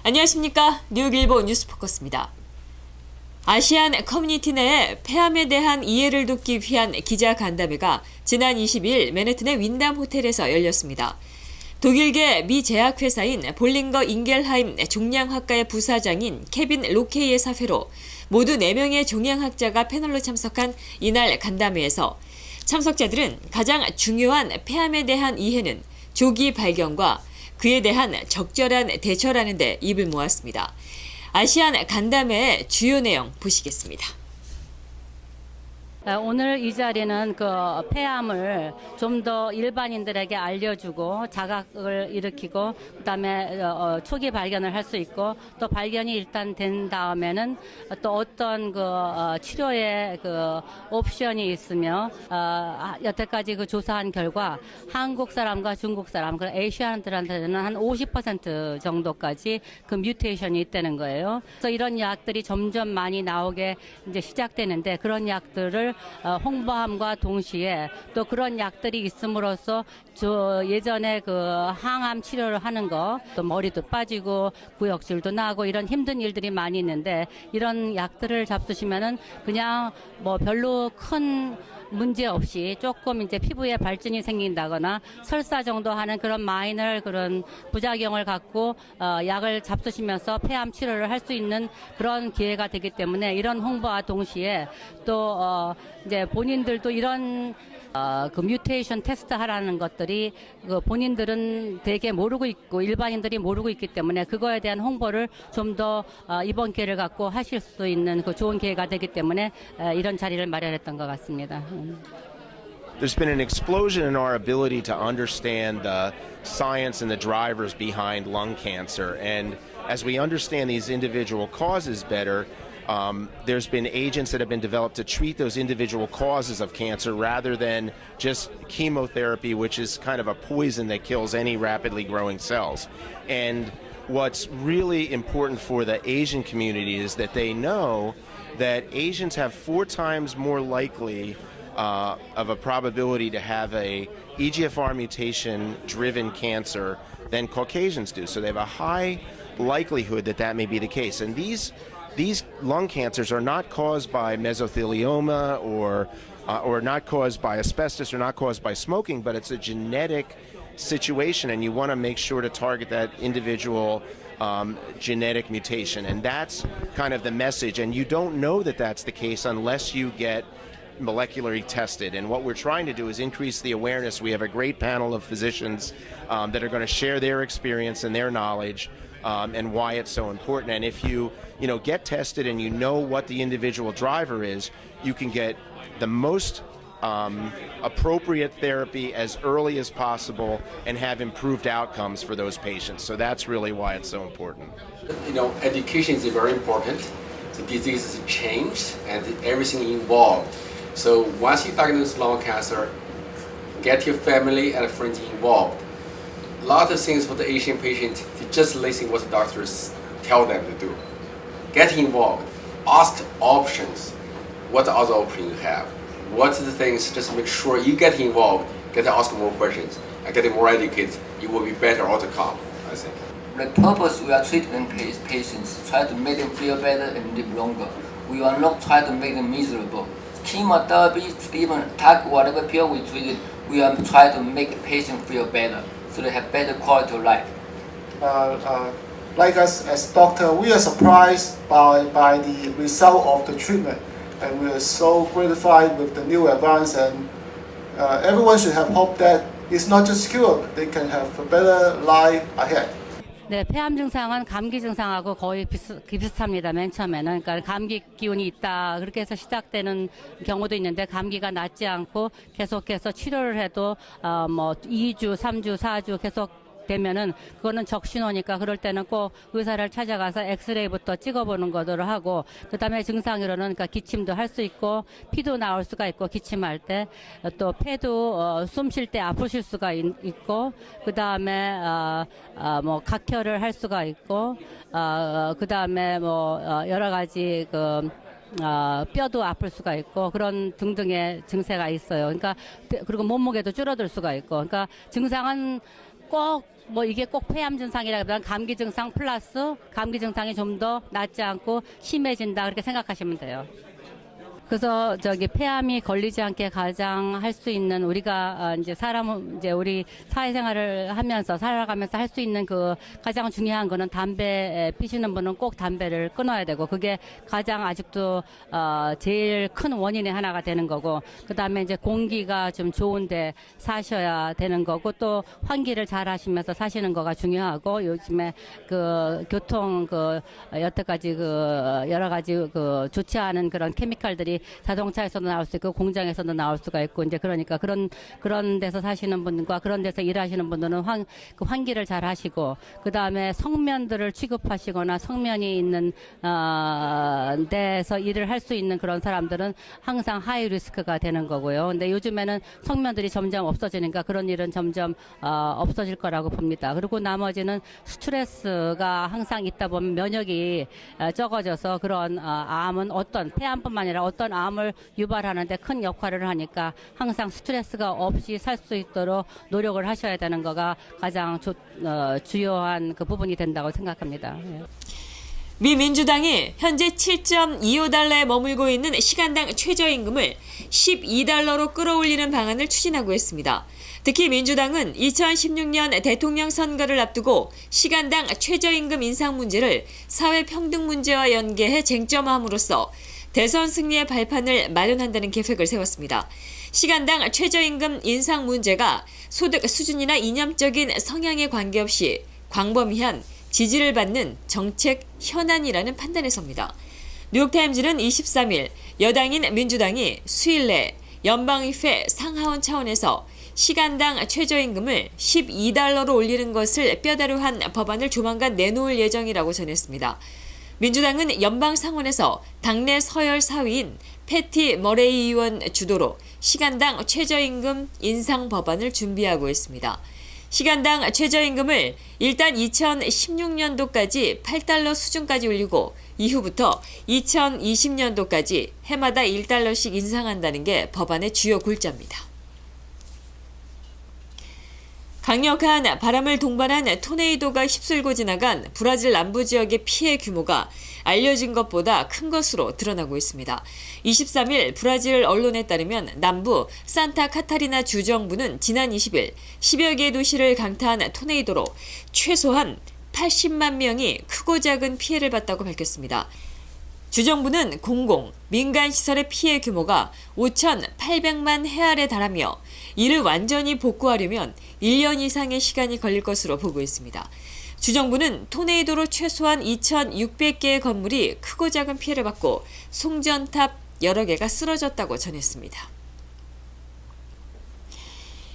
안녕하십니까. 뉴욕일보 뉴스포커스입니다. 아시안 커뮤니티 내 폐암에 대한 이해를 돕기 위한 기자 간담회가 지난 20일 맨해튼의 윈담 호텔에서 열렸습니다. 독일계 미 제약회사인 볼링거 인겔하임 종양학과의 부사장인 케빈 로케이의 사회로 모두 4명의 종양학자가 패널로 참석한 이날 간담회에서 참석자들은 가장 중요한 폐암에 대한 이해는 조기 발견과 그에 대한 적절한 대처라는 데 입을 모았습니다. 아시안 간담회의 주요 내용 보시겠습니다. 오늘 이 자리는 폐암을 좀 더 일반인들에게 알려주고 자각을 일으키고 그다음에 초기 발견을 할 수 있고 또 발견이 일단 된 다음에는 또 어떤 치료의 옵션이 있으며 여태까지 조사한 결과 한국 사람과 중국 사람, 아시아인들한테는 한 50% 정도까지 뮤테이션이 있다는 거예요. 그래서 이런 약들이 점점 많이 나오게 이제 시작되는데 그런 약들을 홍보함과 동시에 또 그런 약들이 있음으로써 예전에 항암 치료를 하는 거, 또 머리도 빠지고 구역질도 나고 이런 힘든 일들이 많이 있는데 이런 약들을 잡수시면은 그냥 별로 큰 문제 없이 조금 이제 피부에 발진이 생긴다거나 설사 정도 하는 그런 마이너 그런 부작용을 갖고 약을 잡수시면서 폐암 치료를 할 수 있는 그런 기회가 되기 때문에 이런 홍보와 동시에 또 이제 본인들도 이런 뮤테이션 테스트 하라는 것들이 본인들은 되게 모르고 있고 일반인들이 모르고 있기 때문에 그거에 대한 홍보를 좀 더 이번 기회를 갖고 하실 수 있는 좋은 기회가 되기 때문에 이런 자리를 마련했던 것 같습니다. There's been an explosion in our ability to understand the science and the drivers behind lung cancer. And as we understand these individual causes better, there's been agents that have been developed to treat those individual causes of cancer rather than just chemotherapy, which is kind of a poison that kills any rapidly growing cells. And what's really important for the Asian community is that they know that Asians have 4 times more likely of a probability to have a EGFR mutation-driven cancer than Caucasians do. So they have a high likelihood that that may be the case. And these lung cancers are not caused by mesothelioma or not caused by asbestos or not caused by smoking, but it's a genetic situation, and you want to make sure to target that individual genetic mutation. And that's kind of the message. And you don't know that that's the case unless you get molecularly tested. And what we're trying to do is increase the awareness. We have a great panel of physicians that are going to share their experience and their knowledge and why it's so important. And if you get tested and you know what the individual driver is, you can get the most appropriate therapy as early as possible and have improved outcomes for those patients. So that's really why it's so important. Education is very important. The disease is changed and everything involved. So once you diagnose lung cancer, get your family and friends involved. A lot of things for the Asian patient, just listen what the doctors tell them to do. Get involved. Ask options. What other options you have? What's the things? Just make sure you get involved. Get to ask more questions and get more educated. You will be better outcome, I think. The purpose we are treating patients, try to make them feel better and live longer. We are not trying to make them miserable. Chemotherapy, even whatever pill we treated, we are trying to make the patient feel better, so they have better quality of life. Like us as doctor, we are surprised by the result of the treatment, and we are so gratified with the new advance. And everyone should have hope that it's not just cured; they can have a better life ahead. 네, 폐암 증상은 감기 증상하고 거의 비슷합니다. 맨 처음에는. 그러니까 감기 기운이 있다. 그렇게 해서 시작되는 경우도 있는데 감기가 낫지 않고 계속해서 치료를 해도 2주, 3주, 4주 계속 되면은 그거는 적신호니까 그럴 때는 꼭 의사를 찾아가서 엑스레이부터 찍어보는 것으로 하고 그다음에 증상으로는 그러니까 기침도 할 수 있고 피도 나올 수가 있고 기침할 때 또 폐도 숨 쉴 때 아프실 수가 있고 그다음에 각혈을 할 수가 있고 그다음에 여러 가지 뼈도 아플 수가 있고 그런 등등의 증세가 있어요. 그러니까 그리고 몸무게도 줄어들 수가 있고 그러니까 증상은 꼭 뭐 이게 꼭 폐암 증상이라기보다는 감기 증상 플러스 감기 증상이 좀 더 낫지 않고 심해진다 그렇게 생각하시면 돼요. 그래서 폐암이 걸리지 않게 가장 할 수 있는 우리가 이제 우리 사회생활을 하면서 살아가면서 할 수 있는 그 가장 중요한 거는 담배 피시는 분은 꼭 담배를 끊어야 되고 그게 가장 아직도 제일 큰 원인의 하나가 되는 거고 그다음에 이제 공기가 좀 좋은데 사셔야 되는 거고 또 환기를 잘 하시면서 사시는 거가 중요하고 요즘에 그 교통 여태까지 여러 가지 좋지 않은 그런 케미칼들이 자동차에서도 나올 수 있고 공장에서도 나올 수가 있고 이제 그러니까 그런 데서 사시는 분과 그런 데서 일하시는 분들은 환기를 잘 하시고 그다음에 성면들을 취급하시거나 성면이 있는 데서 일을 할 수 있는 그런 사람들은 항상 하이 리스크가 되는 거고요. 근데 요즘에는 성면들이 점점 없어지니까 그런 일은 점점 없어질 거라고 봅니다. 그리고 나머지는 스트레스가 항상 있다 보면 면역이 적어져서 그런 암은 폐암뿐만 아니라 어떤 암을 유발하는데 큰 역할을 하니까 항상 스트레스가 없이 살 수 있도록 노력을 하셔야 되는 거가 가장 주요한 그 부분이 된다고 생각합니다. 예. 미 민주당이 현재 7.25달러에 머물고 있는 시간당 최저임금을 12달러로 끌어올리는 방안을 추진하고 있습니다. 특히 민주당은 2016년 대통령 선거를 앞두고 시간당 최저임금 인상 문제를 사회평등 문제와 연계해 쟁점화함으로써 대선 승리의 발판을 마련한다는 계획을 세웠습니다. 시간당 최저임금 인상 문제가 소득 수준이나 이념적인 성향에 관계없이 광범위한 지지를 받는 정책 현안이라는 판단에 섭니다. 뉴욕타임즈는 23일 여당인 민주당이 수일 내 연방의회 상하원 차원에서 시간당 최저임금을 12달러로 올리는 것을 뼈대로 한 법안을 조만간 내놓을 예정이라고 전했습니다. 민주당은 연방 상원에서 당내 서열 4위인 패티 머레이 의원 주도로 시간당 최저임금 인상 법안을 준비하고 있습니다. 시간당 최저임금을 일단 2016년도까지 8달러 수준까지 올리고 이후부터 2020년도까지 해마다 1달러씩 인상한다는 게 법안의 주요 골자입니다. 강력한 바람을 동반한 토네이도가 휩쓸고 지나간 브라질 남부 지역의 피해 규모가 알려진 것보다 큰 것으로 드러나고 있습니다. 23일 브라질 언론에 따르면 남부 산타 카타리나 주정부는 지난 20일 10여 개의 도시를 강타한 토네이도로 최소한 80만 명이 크고 작은 피해를 봤다고 밝혔습니다. 주정부는 공공, 민간시설의 피해 규모가 5,800만 헤알에 달하며 이를 완전히 복구하려면 1년 이상의 시간이 걸릴 것으로 보고 있습니다. 주정부는 토네이도로 최소한 2,600개의 건물이 크고 작은 피해를 받고 송전탑 여러 개가 쓰러졌다고 전했습니다.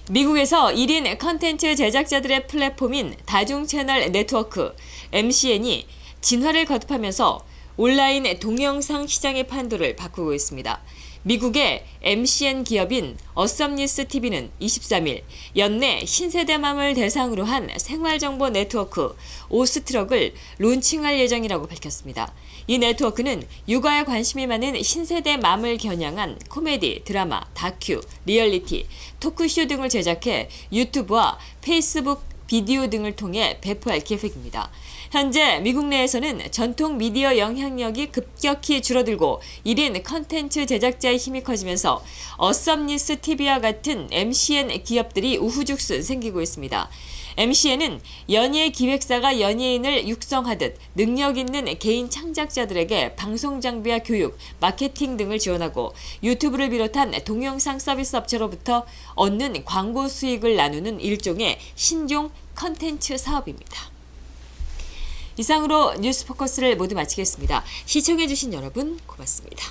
미국에서 1인 컨텐츠 제작자들의 플랫폼인 다중채널 네트워크 MCN이 진화를 거듭하면서 온라인 동영상 시장의 판도를 바꾸고 있습니다. 미국의 MCN 기업인 어썸니스 TV는 23일 연내 신세대맘을 대상으로 한 생활정보 네트워크 오스트럭을 론칭할 예정이라고 밝혔습니다. 이 네트워크는 육아에 관심이 많은 신세대 맘을 겨냥한 코미디, 드라마, 다큐, 리얼리티, 토크쇼 등을 제작해 유튜브와 페이스북 비디오 등을 통해 배포할 계획입니다. 현재 미국 내에서는 전통 미디어 영향력이 급격히 줄어들고 1인 컨텐츠 제작자의 힘이 커지면서 어썸니스 TV와 같은 MCN 기업들이 우후죽순 생기고 있습니다. MCN은 연예 기획사가 연예인을 육성하듯 능력 있는 개인 창작자들에게 방송 장비와 교육, 마케팅 등을 지원하고 유튜브를 비롯한 동영상 서비스 업체로부터 얻는 광고 수익을 나누는 일종의 신종 컨텐츠 사업입니다. 이상으로 뉴스포커스를 모두 마치겠습니다. 시청해주신 여러분 고맙습니다.